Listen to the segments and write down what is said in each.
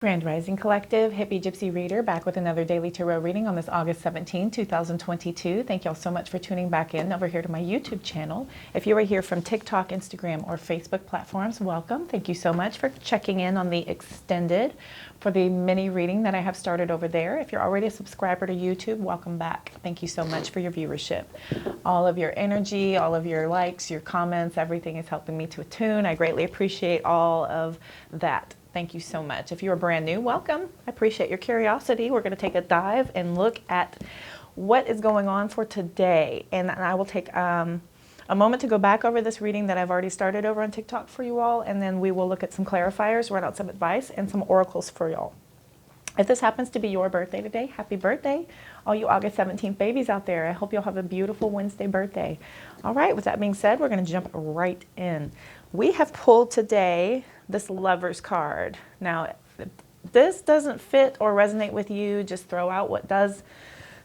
Grand Rising Collective, Hippie Gypsy Reader, back with another daily tarot reading on this August 17, 2022. Thank y'all so much for tuning back in over here to my YouTube channel. If you are here from TikTok, Instagram, or Facebook platforms, welcome. Thank you so much for checking in on the extended for the mini reading that I have started over there. If you're already a subscriber to YouTube, welcome back. Thank you so much for your viewership. All of your energy, all of your likes, your comments, everything is helping me to attune. I greatly appreciate all of that. Thank you so much. If you're brand new, welcome. I appreciate your curiosity. We're going to take a dive and look at what is going on for today. And I will take a moment to go back over this reading that I've already started over on TikTok for you all. And then we will look at some clarifiers, run out some advice, and some oracles for y'all. If this happens to be your birthday today, happy birthday. All you August 17th babies out there, I hope you'll have a beautiful Wednesday birthday. All right, with that being said, we're going to jump right in. We have pulled today this Lover's card. Now, if this doesn't fit or resonate with you, just throw out what does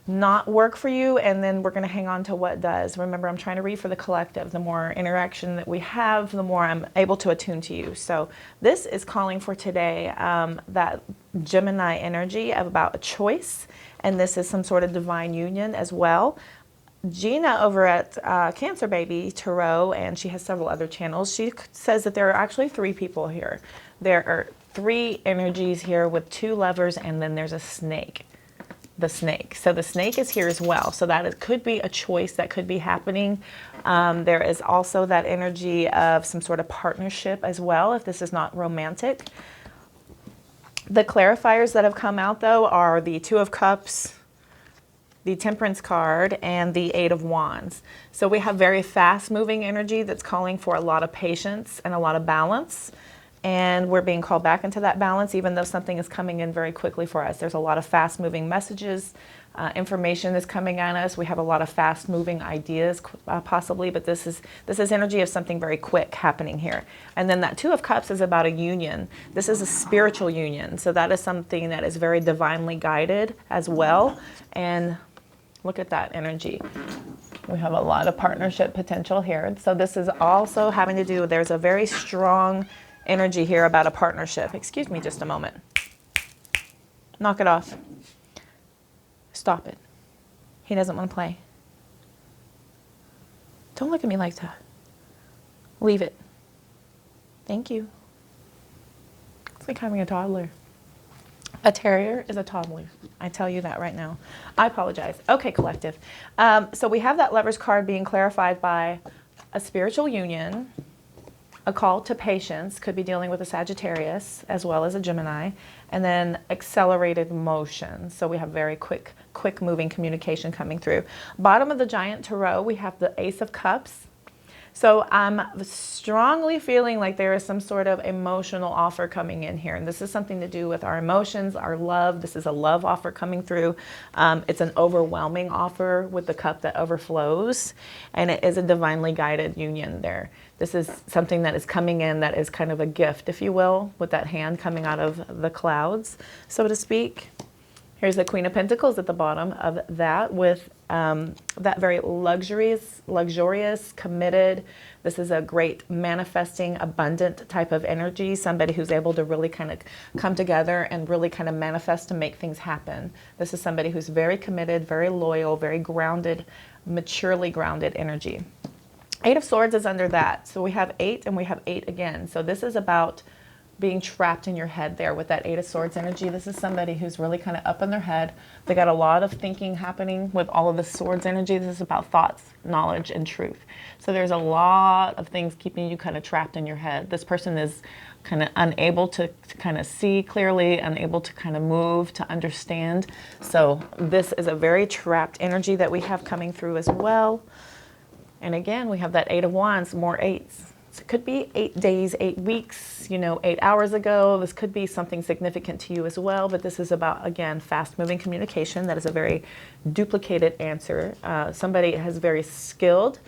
not work for you, and then we're going to hang on to what does. Remember, I'm trying to read for the collective. The more interaction that we have, the more I'm able to attune to you. So this is calling for today that Gemini energy of about a choice, and this is some sort of divine union as well. Gina over at Cancer Baby Tarot, and she has several other channels, she says that there are actually three people here. There are three energies here with two lovers, and then there's a snake. The snake. So the snake is here as well. So that it could be a choice that could be happening. There is also that energy of some sort of partnership as well, if this is not romantic. The clarifiers that have come out, though, are the Two of Cups, the Temperance card, and the Eight of Wands. So we have very fast-moving energy that's calling for a lot of patience and a lot of balance. And we're being called back into that balance, even though something is coming in very quickly for us. There's a lot of fast-moving messages. Information is coming at us. We have a lot of fast-moving ideas, possibly, but this is energy of something very quick happening here. And then that Two of Cups is about a union. This is a spiritual union, so that is something that is very divinely guided as well. And look at that energy. We have a lot of partnership potential here. So this is also having to do, there's a very strong energy here about a partnership. Excuse me just a moment. Knock it off. Stop it. He doesn't want to play. Don't look at me like that. Leave it. Thank you. It's like having a toddler. A terrier is a toddler. I tell you that right now. I apologize. Okay, collective. So we have that Lover's card being clarified by a spiritual union, a call to patience, could be dealing with a Sagittarius as well as a Gemini, and then accelerated motion. So we have very quick moving communication coming through. Bottom of the Giant Tarot, we have the Ace of Cups. So I'm strongly feeling like there is some sort of emotional offer coming in here. And this is something to do with our emotions, our love. This is a love offer coming through. It's an overwhelming offer with the cup that overflows. And it is a divinely guided union there. This is something that is coming in that is kind of a gift, if you will, with that hand coming out of the clouds, so to speak. Here's the Queen of Pentacles at the bottom of that with that very luxurious, committed. This is a great manifesting, abundant type of energy. Somebody who's able to really kind of come together and really kind of manifest to make things happen. This is somebody who's very committed, very loyal, very grounded, maturely grounded energy. Eight of Swords is under that. So we have 8 and we have 8 again. So this is about being trapped in your head there with that Eight of Swords energy. This is somebody who's really kind of up in their head. They got a lot of thinking happening with all of the Swords energy. This is about thoughts, knowledge, and truth. So there's a lot of things keeping you kind of trapped in your head. This person is kind of unable to kind of see clearly, unable to kind of move, to understand. So this is a very trapped energy that we have coming through as well. And again, we have that Eight of Wands, more eights. So it could be 8 days, 8 weeks, 8 hours ago. This could be something significant to you as well, but this is about, again, fast-moving communication. That is a very duplicated answer. Somebody has very skilled,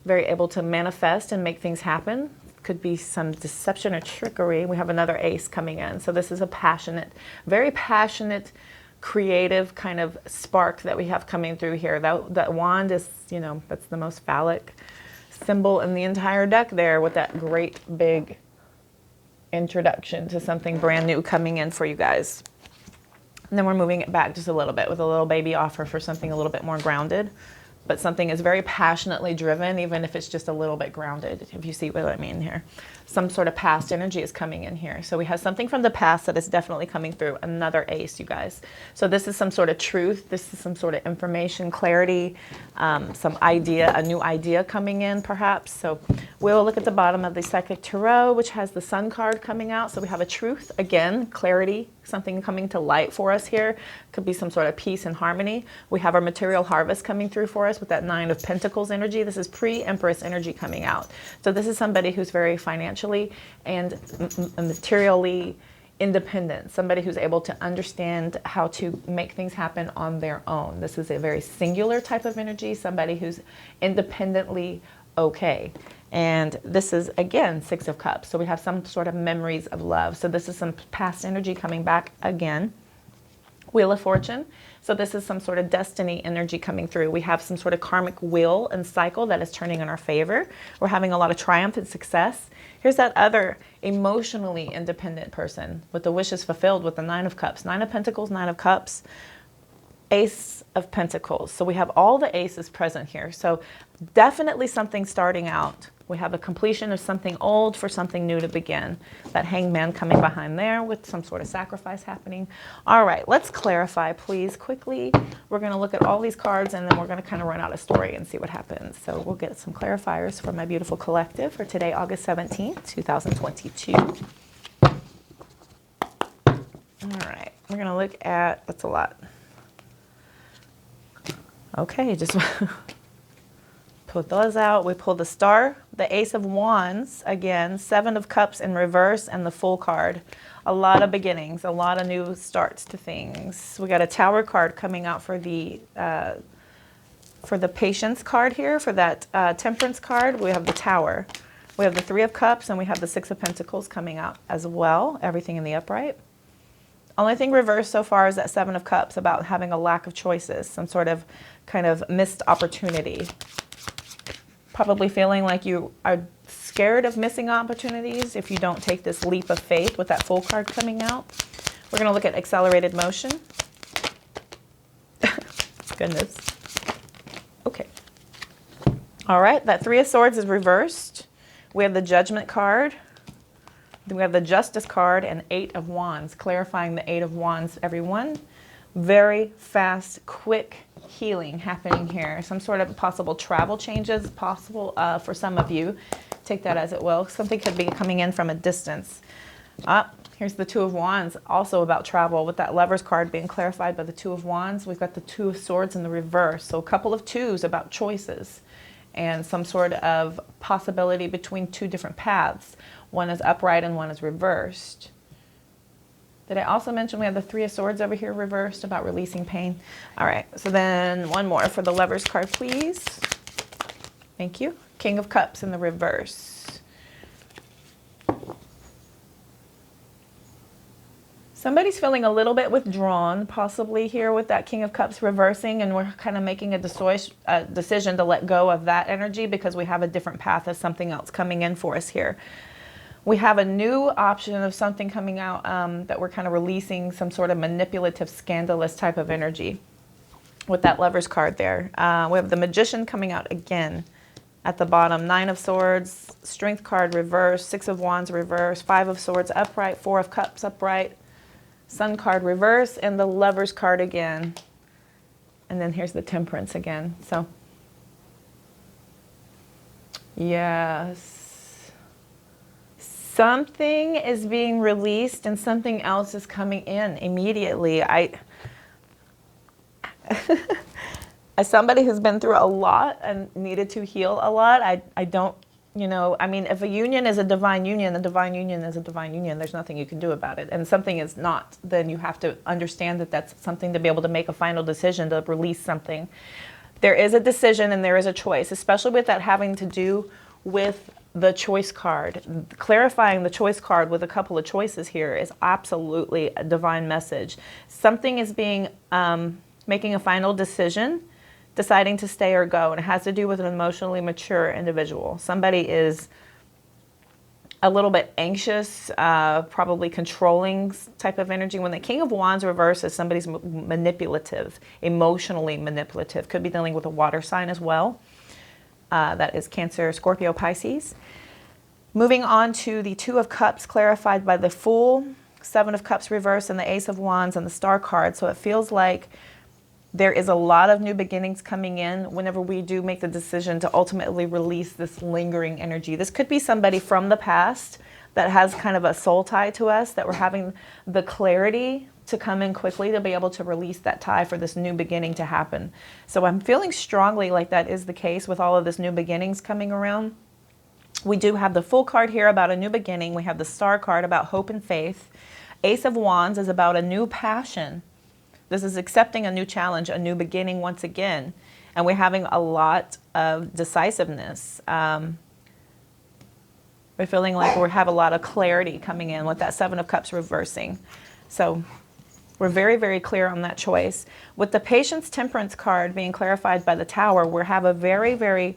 very able to manifest and make things happen. Could be some deception or trickery. We have another ace coming in. So this is a passionate, very passionate, creative kind of spark that we have coming through here. That wand is, that's the most phallic symbol in the entire deck there with that great big introduction to something brand new coming in for you guys. And then we're moving it back just a little bit with a little baby offer for something a little bit more grounded, but something is very passionately driven, even if it's just a little bit grounded, if you see what I mean here. Some sort of past energy is coming in here. So we have something from the past that is definitely coming through. Another ace, you guys. So this is some sort of truth. This is some sort of information, clarity, some idea, a new idea coming in perhaps. So we'll look at the bottom of the Psychic Tarot, which has the Sun card coming out. So we have a truth, again, clarity, something coming to light for us here. Could be some sort of peace and harmony. We have our material harvest coming through for us with that Nine of Pentacles energy. This is pre-Empress energy coming out. So this is somebody who's very financially and materially independent, somebody who's able to understand how to make things happen on their own. This is a very singular type of energy, somebody who's independently okay. And this is, again, Six of Cups. So we have some sort of memories of love. So this is some past energy coming back again. Wheel of Fortune. So this is some sort of destiny energy coming through. We have some sort of karmic wheel and cycle that is turning in our favor. We're having a lot of triumph and success. Here's that other emotionally independent person with the wishes fulfilled with the Nine of Cups. Nine of Pentacles, Nine of Cups, Ace of Pentacles. So we have all the aces present here. So definitely something starting out. We have a completion of something old for something new to begin. That Hangman coming behind there with some sort of sacrifice happening. All right, let's clarify, please, quickly. We're going to look at all these cards, and then we're going to kind of run out a story and see what happens. So we'll get some clarifiers for my beautiful collective for today, August 17th, 2022. All right, we're going to look at, that's a lot. Okay, just put those out. We pull the Star, the Ace of Wands, again, Seven of Cups in reverse, and the Full card. A lot of beginnings, a lot of new starts to things. We got a Tower card coming out for the Patience card here, for that Temperance card. We have the Tower. We have the Three of Cups, and we have the Six of Pentacles coming out as well. Everything in the upright. Only thing reversed so far is that Seven of Cups, about having a lack of choices, some sort of kind of missed opportunity. Probably feeling like you are scared of missing opportunities if you don't take this leap of faith with that Full card coming out. We're going to look at accelerated motion. Goodness. Okay. All right, that Three of Swords is reversed. We have the Judgment card. Then we have the Justice card and Eight of Wands, clarifying the Eight of Wands, everyone. Very fast, quick healing happening here. Some sort of possible travel changes possible for some of you. Take that as it will. Something could be coming in from a distance. Here's the Two of Wands, also about travel, with that Lovers card being clarified by the Two of Wands. We've got the Two of Swords in the reverse. So a couple of twos about choices and some sort of possibility between two different paths. One is upright and one is reversed. Did I also mention we have the Three of Swords over here reversed, about releasing pain? All right, so then one more for the Lovers card, please. Thank you. King of Cups in the reverse. Somebody's feeling a little bit withdrawn, possibly here with that King of Cups reversing, and we're kind of making a decision to let go of that energy because we have a different path of something else coming in for us here. We have a new option of something coming out that we're kind of releasing, some sort of manipulative, scandalous type of energy with that Lovers card there. We have the Magician coming out again at the bottom. Nine of Swords, Strength card reverse, Six of Wands reverse, Five of Swords upright, Four of Cups upright, Sun card reverse, and the Lovers card again. And then here's the Temperance again. So, yes. Something is being released and something else is coming in immediately. As somebody who's been through a lot and needed to heal a lot, I don't, I mean, if a union is a divine union, a divine union is a divine union. There's nothing you can do about it. And something is not, then you have to understand that that's something to be able to make a final decision to release something. There is a decision and there is a choice, especially with that having to do with the choice card. Clarifying the choice card with a couple of choices here is absolutely a divine message. Something is being, making a final decision, deciding to stay or go, and it has to do with an emotionally mature individual. Somebody is a little bit anxious, probably controlling type of energy. When the King of Wands reverses, somebody's manipulative, emotionally manipulative. Could be dealing with a water sign as well. That is Cancer, Scorpio, Pisces. Moving on to the Two of Cups, clarified by the Fool, Seven of Cups reversed, and the Ace of Wands and the Star card. So it feels like there is a lot of new beginnings coming in whenever we do make the decision to ultimately release this lingering energy. This could be somebody from the past that has kind of a soul tie to us, that we're having the clarity to come in quickly to be able to release that tie for this new beginning to happen. So I'm feeling strongly like that is the case with all of this new beginnings coming around. We do have the Fool card here about a new beginning. We have the Star card about hope and faith. Ace of Wands is about a new passion. This is accepting a new challenge, a new beginning once again. And we're having a lot of decisiveness. We're feeling like we have a lot of clarity coming in with that Seven of Cups reversing. So we're very, very clear on that choice. With the Patience Temperance card being clarified by the Tower, we have a very, very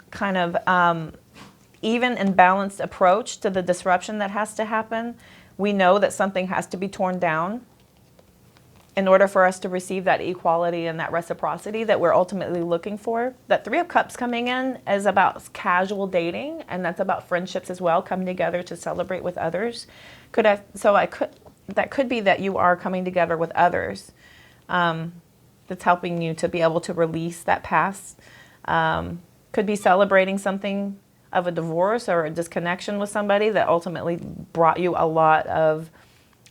kind of even and balanced approach to the disruption that has to happen. We know that something has to be torn down in order for us to receive that equality and that reciprocity that we're ultimately looking for. That Three of Cups coming in is about casual dating, and that's about friendships as well, coming together to celebrate with others. That could be that you are coming together with others. That's helping you to be able to release that past. Could be celebrating something of a divorce or a disconnection with somebody that ultimately brought you a lot of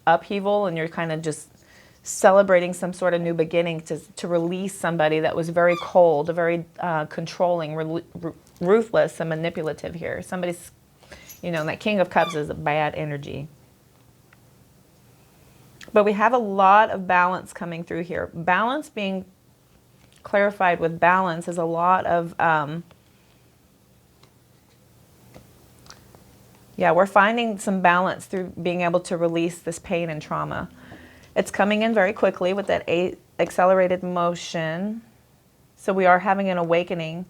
upheaval, and you're kind of just celebrating some sort of new beginning to release somebody that was very cold, very controlling, ruthless, and manipulative here. Somebody's, you know, that King of Cups is a bad energy. But we have a lot of balance coming through here. Balance being clarified with balance is a lot of, yeah, we're finding some balance through being able to release this pain and trauma. It's coming in very quickly with that accelerated motion. So we are having an awakening.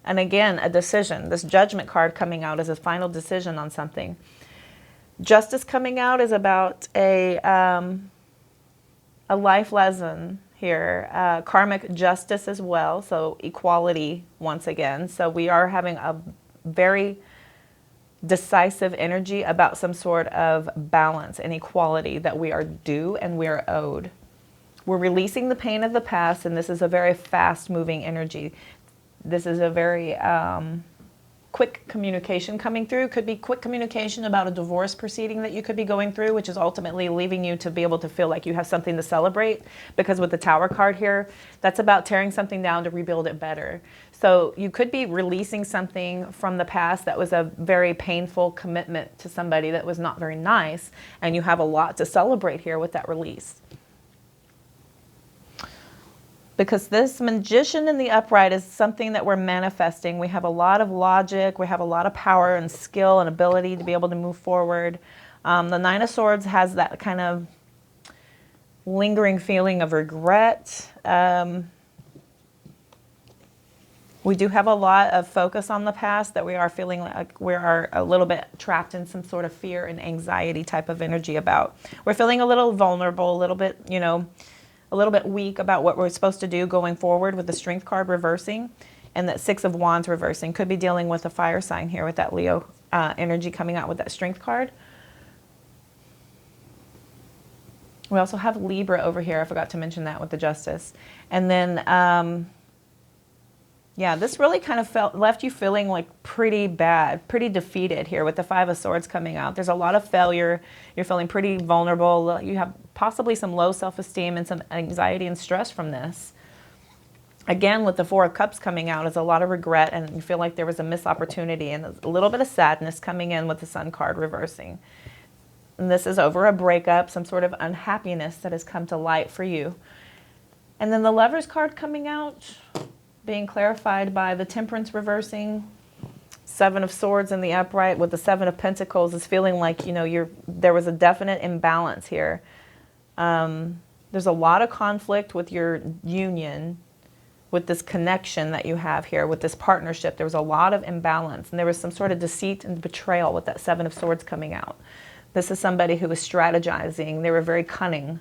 And again, a decision. This Judgment card coming out is a final decision on something. Justice coming out is about a life lesson here. Karmic justice as well. So equality once again. So we are having a very decisive energy about some sort of balance and equality that we are due and we are owed. We're releasing the pain of the past, and this is a very fast-moving energy. This is a very quick communication coming through. Could be quick communication about a divorce proceeding that you could be going through, which is ultimately leaving you to be able to feel like you have something to celebrate, because with the Tower card here, that's about tearing something down to rebuild it better. So you could be releasing something from the past that was a very painful commitment to somebody that was not very nice, and you have a lot to celebrate here with that release. Because this Magician in the upright is something that we're manifesting. We have a lot of logic, we have a lot of power and skill and ability to be able to move forward. The Nine of Swords has that kind of lingering feeling of regret. We do have a lot of focus on the past, that we are feeling like we are a little bit trapped in some sort of fear and anxiety type of energy about. We're feeling a little vulnerable, a little bit, you know, a little bit weak about what we're supposed to do going forward with the Strength card reversing, and that Six of Wands reversing. Could be dealing with a fire sign here with that Leo energy coming out with that Strength card. We also have Libra over here. I forgot to mention that with the Justice. And then, yeah, this really kind of left you feeling like pretty bad, pretty defeated here with the Five of Swords coming out. There's a lot of failure. You're feeling pretty vulnerable. You have possibly some low self-esteem and some anxiety and stress from this. Again, with the Four of Cups coming out is a lot of regret, and you feel like there was a missed opportunity, and a little bit of sadness coming in with the Sun card reversing. And this is over a breakup, some sort of unhappiness that has come to light for you. And then the Lovers card coming out, being clarified by the Temperance reversing. Seven of Swords in the upright with the Seven of Pentacles is feeling like, you know, there was a definite imbalance here. There's a lot of conflict with your union. with this connection that you have here, with this partnership. There was a lot of imbalance, and there was some sort of deceit and betrayal with that Seven of Swords coming out. This is somebody who was strategizing. They were very cunning.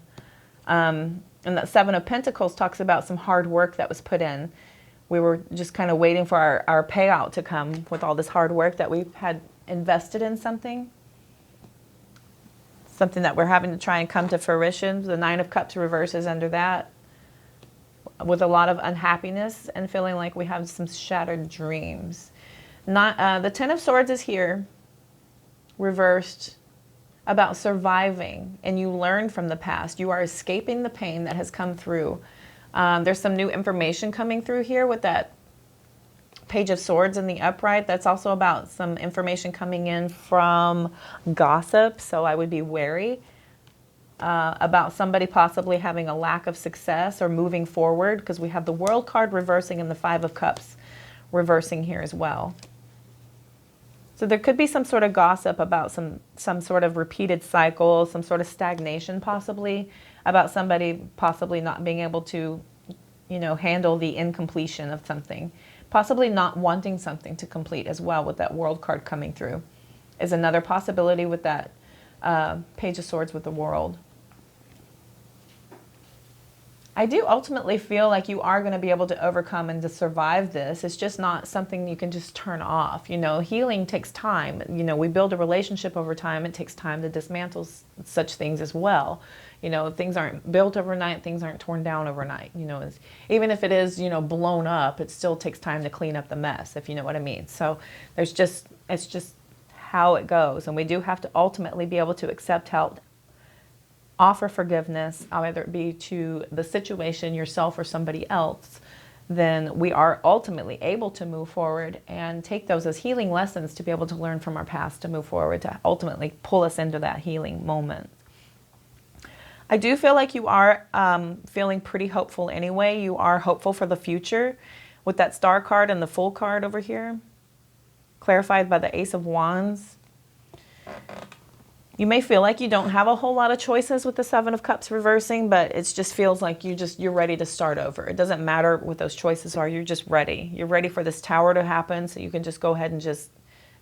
And that Seven of Pentacles talks about some hard work that was put in. We were just kind of waiting for our payout to come with all this hard work that we had invested in something. Something that we're having to try and come to fruition. The Nine of Cups reverses under that, with a lot of unhappiness and feeling like we have some shattered dreams. The Ten of Swords is here, reversed, about surviving, and you learn from the past. You are escaping the pain that has come through. There's some new information coming through here with that Page of Swords in the upright. That's also about some information coming in from gossip, so I would be wary about somebody possibly having a lack of success or moving forward, because we have the World card reversing and the Five of Cups reversing here as well. So there could be some sort of gossip about some sort of repeated cycle, some sort of stagnation possibly, about somebody possibly not being able to, you know, handle the incompletion of something. Possibly not wanting something to complete as well, with that World card coming through is another possibility with that Page of Swords with the World. I do ultimately feel like you are going to be able to overcome and to survive this. It's just not something you can just turn off. You know, healing takes time. You know, we build a relationship over time. It takes time to dismantle such things as well. You know, things aren't built overnight. Things aren't torn down overnight. You know, even if it is, you know, blown up, it still takes time to clean up the mess, if you know what I mean. So it's just how it goes. And we do have to ultimately be able to accept help, offer forgiveness, whether it be to the situation, yourself, or somebody else. Then we are ultimately able to move forward and take those as healing lessons to be able to learn from our past to move forward, to ultimately pull us into that healing moment. I do feel like you are feeling pretty hopeful anyway. You are hopeful for the future with that Star card and the Fool card over here, clarified by the Ace of Wands. You may feel like you don't have a whole lot of choices with the Seven of Cups reversing, but it just feels like you're ready to start over. It doesn't matter what those choices are. You're just ready. You're ready for this Tower to happen, so you can just go ahead and just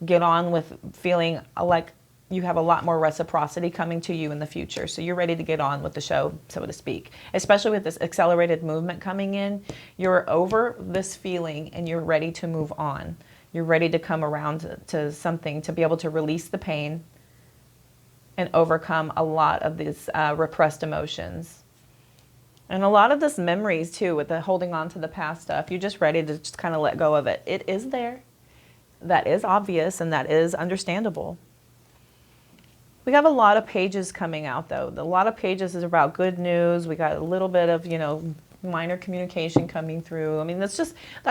get on with feeling like you have a lot more reciprocity coming to you in the future. So you're ready to get on with the show, so to speak. Especially with this accelerated movement coming in, you're over this feeling and you're ready to move on. You're ready to come around to something, to be able to release the pain and overcome a lot of these repressed emotions. And a lot of this memories too, with the holding on to the past stuff. You're just ready to just kind of let go of it. It is there. That is obvious and that is understandable. We have a lot of pages coming out though. A lot of pages is about good news. We got a little bit of, you know, minor communication coming through. I mean, that's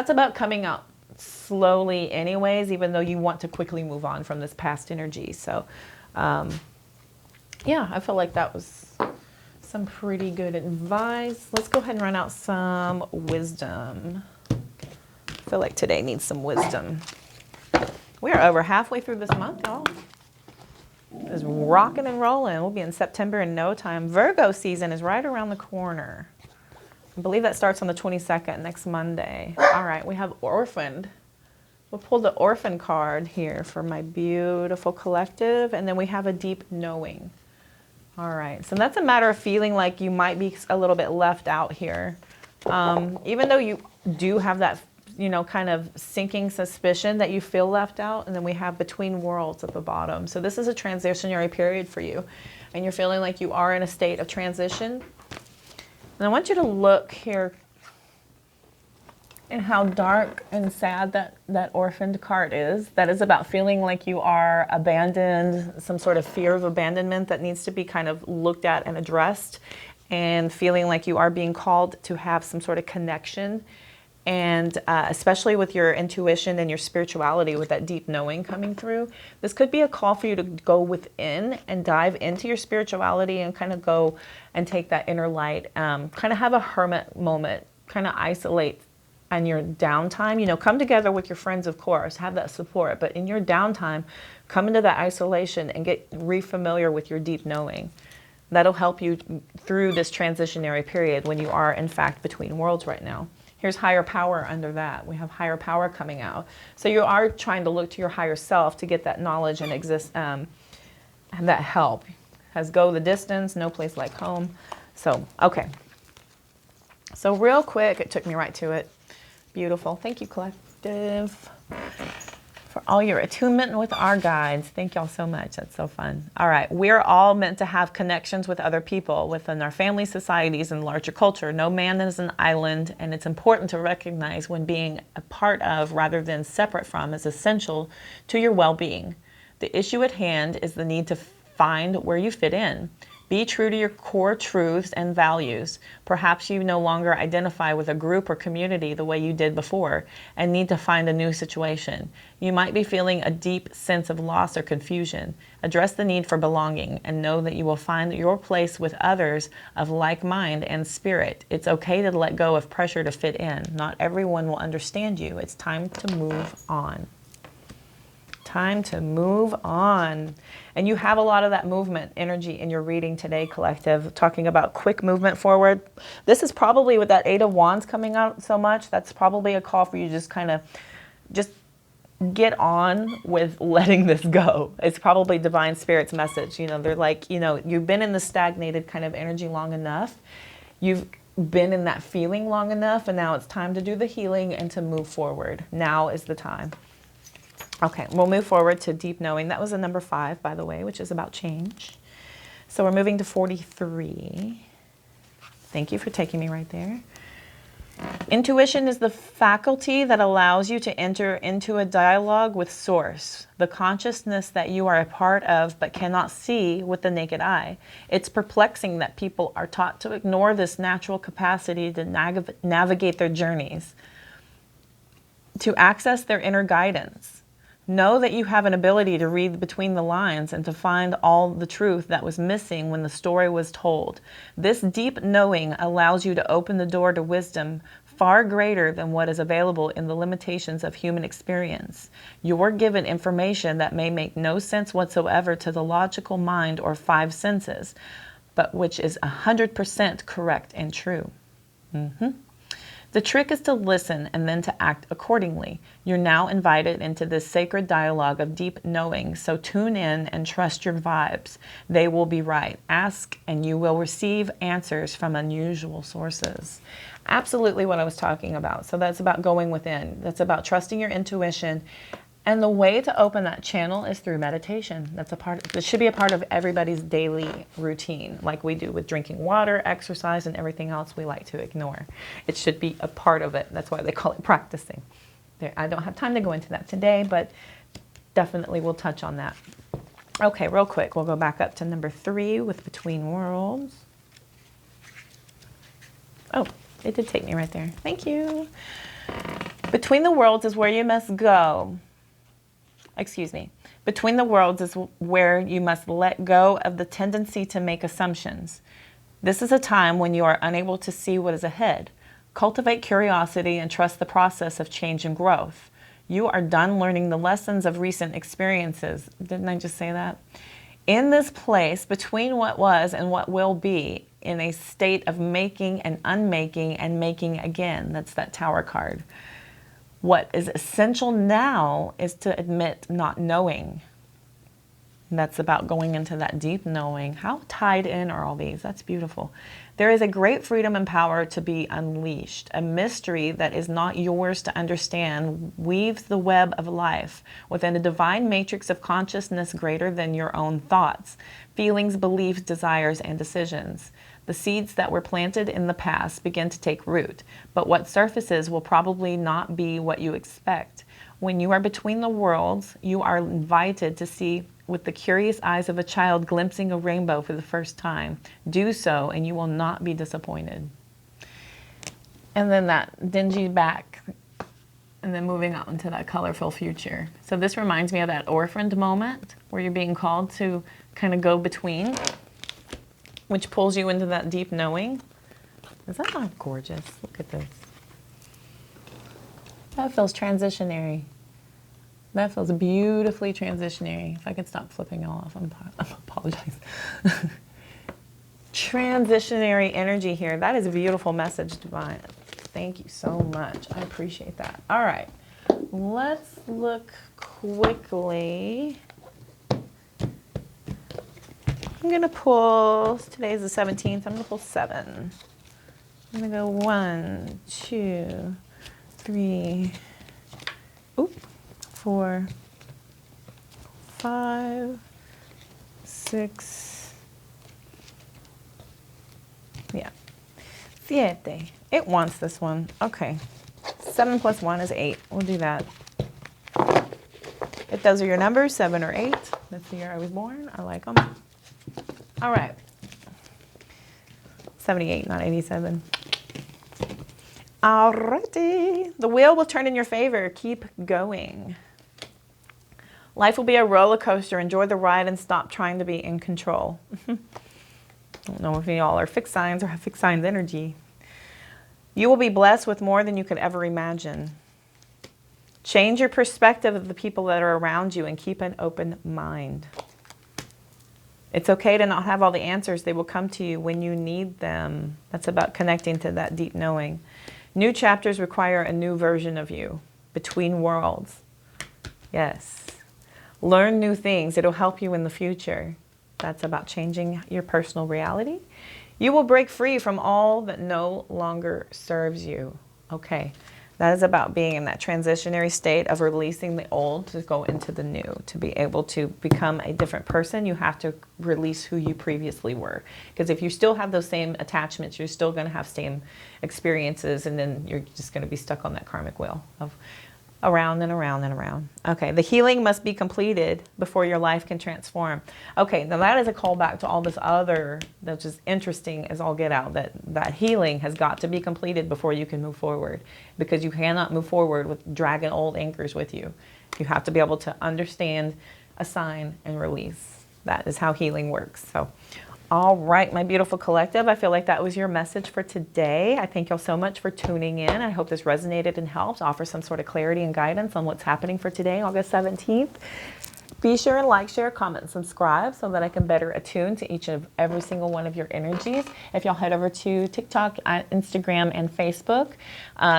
about coming out slowly anyways, even though you want to quickly move on from this past energy. So, yeah, I feel like that was some pretty good advice. Let's go ahead and run out some wisdom. I feel like today needs some wisdom. We are over halfway through this month, y'all. It's rocking and rolling. We'll be in September in no time. Virgo season is right around the corner. I believe that starts on the 22nd, next Monday. All right, we have Orphaned. We'll pull the Orphan card here for my beautiful collective, and then we have a Deep Knowing. All right, so that's a matter of feeling like you might be a little bit left out here. Even though you do have that, you know, kind of sinking suspicion that you feel left out. And then we have Between Worlds at the bottom. So this is a transitionary period for you. And you're feeling like you are in a state of transition. And I want you to look here and how dark and sad that Orphaned card is. That is about feeling like you are abandoned, some sort of fear of abandonment that needs to be kind of looked at and addressed, and feeling like you are being called to have some sort of connection. And especially with your intuition and your spirituality, with that deep knowing coming through, this could be a call for you to go within and dive into your spirituality and kind of go and take that inner light, kind of have a hermit moment, kind of isolate on your downtime. You know, come together with your friends, of course, have that support, but in your downtime, come into that isolation and get re-familiar with your deep knowing. That'll help you through this transitionary period when you are, in fact, between worlds right now. Here's higher power under that. We have higher power coming out. So you are trying to look to your higher self to get that knowledge and and that help. Has go the distance, no place like home. So, okay. So real quick, it took me right to it. Beautiful. Thank you, Collective, for all your attunement with our guides. Thank y'all so much. That's so fun. All right. We're all meant to have connections with other people within our family, societies, and larger culture. No man is an island, and it's important to recognize when being a part of rather than separate from is essential to your well-being. The issue at hand is the need to find where you fit in. Be true to your core truths and values. Perhaps you no longer identify with a group or community the way you did before and need to find a new situation. You might be feeling a deep sense of loss or confusion. Address the need for belonging and know that you will find your place with others of like mind and spirit. It's okay to let go of pressure to fit in. Not everyone will understand you. It's time to move on. Time to move on. And you have a lot of that movement energy in your reading today, Collective, talking about quick movement forward. This is probably with that Eight of Wands coming out so much, that's probably a call for you to just kind of just get on with letting this go. It's probably Divine Spirit's message. You know, they're like, you know, you've been in the stagnated kind of energy long enough. You've been in that feeling long enough, and now it's time to do the healing and to move forward. Now is the time. Okay, we'll move forward to deep knowing. That was a number 5, by the way, which is about change. So we're moving to 43. Thank you for taking me right there. Intuition is the faculty that allows you to enter into a dialogue with Source, the consciousness that you are a part of but cannot see with the naked eye. It's perplexing that people are taught to ignore this natural capacity to navigate their journeys, to access their inner guidance. Know that you have an ability to read between the lines and to find all the truth that was missing when the story was told. This deep knowing allows you to open the door to wisdom far greater than what is available in the limitations of human experience. You're given information that may make no sense whatsoever to the logical mind or 5 senses, but which is 100% correct and true. The trick is to listen and then to act accordingly. You're now invited into this sacred dialogue of deep knowing, so tune in and trust your vibes. They will be right. Ask and you will receive answers from unusual sources. Absolutely what I was talking about. So that's about going within. That's about trusting your intuition. And the way to open that channel is through meditation. This should be a part of everybody's daily routine, like we do with drinking water, exercise, and everything else we like to ignore. It should be a part of it. That's why they call it practicing. I don't have time to go into that today, but definitely we'll touch on that. Okay, real quick, we'll go back up to number 3 with Between Worlds. Oh, it did take me right there. Thank you. Between the worlds is where you must go. Excuse me. Between the worlds is where you must let go of the tendency to make assumptions. This is a time when you are unable to see what is ahead. Cultivate curiosity and trust the process of change and growth. You are done learning the lessons of recent experiences. Didn't I just say that? In this place, between what was and what will be, in a state of making and unmaking and making again. That's that Tower card. What is essential now is to admit not knowing. And that's about going into that deep knowing. How tied in are all these? That's beautiful. There is a great freedom and power to be unleashed. A mystery that is not yours to understand weaves the web of life within a divine matrix of consciousness greater than your own thoughts, feelings, beliefs, desires, and decisions. The seeds that were planted in the past begin to take root, but what surfaces will probably not be what you expect. When you are between the worlds, you are invited to see with the curious eyes of a child glimpsing a rainbow for the first time. Do so, and you will not be disappointed. And then that dingy back, and then moving on to that colorful future. So this reminds me of that orphaned moment where you're being called to kind of go between, which pulls you into that deep knowing. Is that not gorgeous? Look at this. That feels transitionary. That feels beautifully transitionary. If I could stop flipping off, I apologize. Transitionary energy here. That is a beautiful message, Divine. Thank you so much. I appreciate that. All right. Let's look quickly. I'm going to pull, today's the 17th, I'm going to pull 7. I'm going to go 1, 2, 3, 4, 5, 6, yeah, 7. It wants this one. Okay. 7 plus 1 is 8. We'll do that. If those are your numbers, 7 or 8, that's the year I was born. I like them. All right. 78, not 87. Alrighty. The wheel will turn in your favor. Keep going. Life will be a roller coaster. Enjoy the ride and stop trying to be in control. I don't know if y'all are fixed signs or have fixed signs energy. You will be blessed with more than you could ever imagine. Change your perspective of the people that are around you and keep an open mind. It's okay to not have all the answers. They will come to you when you need them. That's about connecting to that deep knowing. New chapters require a new version of you. Between worlds. Yes. Learn new things. It'll help you in the future. That's about changing your personal reality. You will break free from all that no longer serves you. Okay. That is about being in that transitionary state of releasing the old to go into the new. To be able to become a different person, you have to release who you previously were. Because if you still have those same attachments, you're still going to have same experiences, and then you're just going to be stuck on that karmic wheel of around and around and around. Okay, the healing must be completed before your life can transform. Okay, now that is a callback to all this other that's just interesting as all get out, that healing has got to be completed before you can move forward, because you cannot move forward with dragging old anchors with you. You have to be able to understand, assign, and release. That is how healing works. So, all right, my beautiful collective, I feel like that was your message for today. I thank y'all so much for tuning in. I hope this resonated and helped offer some sort of clarity and guidance on what's happening for today, August 17th. Be sure and like, share, comment, subscribe so that I can better attune to each of every single one of your energies. If y'all head over to TikTok, Instagram, and Facebook,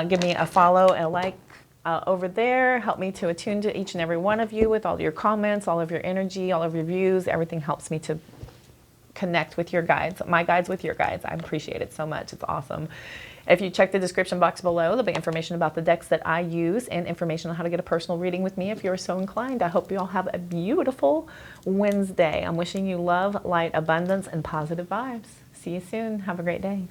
give me a follow and a like over there. Help me to attune to each and every one of you with all your comments, all of your energy, all of your views. Everything helps me to connect with your guides, my guides with your guides. I appreciate it so much. It's awesome. If you check the description box below, there'll be information about the decks that I use and information on how to get a personal reading with me if you're so inclined. I hope you all have a beautiful Wednesday. I'm wishing you love, light, abundance, and positive vibes. See you soon. Have a great day.